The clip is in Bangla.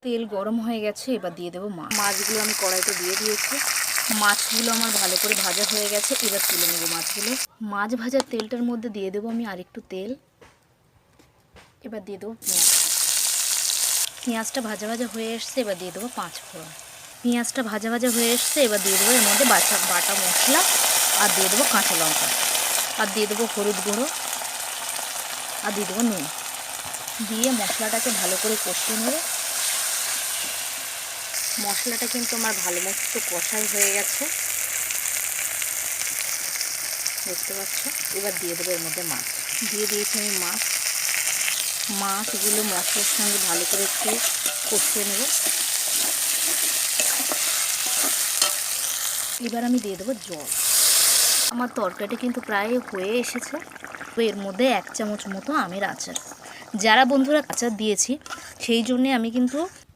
তেল গরম হয়ে গেছে, এবার দিয়ে দেবো মাছগুলো। আমি কড়াইতে দিয়ে দিয়েছি। মাছগুলো আমার ভালো করে ভাজা হয়ে গেছে, এবার তুলে নেবো মাছগুলো। মাছ ভাজার তেলটার মধ্যে দিয়ে দেবো আমি আরেকটু তেল। এবার দিয়ে দেবো পেঁয়াজ। পেঁয়াজটা ভাজা ভাজা হয়ে এসছে, এবার দিয়ে দেবো 5 ফোড়ন। পেঁয়াজটা ভাজা ভাজা হয়ে এসছে, এবার দিয়ে দেবো এর মধ্যে বাটা মশলা, আর দিয়ে দেবো কাঁচা লঙ্কা, আর দিয়ে দেবো হলুদ গুঁড়ো, আর দিয়ে দেবো নুন। দিয়ে মশলাটাকে ভালো করে কষিয়ে নেব। মশলাটা কিন্তু আমার ভালো মতো কষাই হয়ে গেছে, দেখতে পাচ্ছ। এবার দিয়ে দেবো এর মধ্যে মাছ। দিয়ে দিয়েছি আমি মাছগুলো মশলার সঙ্গে ভালো করে একটু কষিয়ে নেব। এবার আমি দিয়ে দেবো জল। আমার তরকারিটা কিন্তু প্রায় হয়ে এসেছে। তো এর মধ্যে 1 চামচ মতো আমের আচার, যারা বন্ধুরা আচার দিয়েছি সেই জন্যে আমি কিন্তু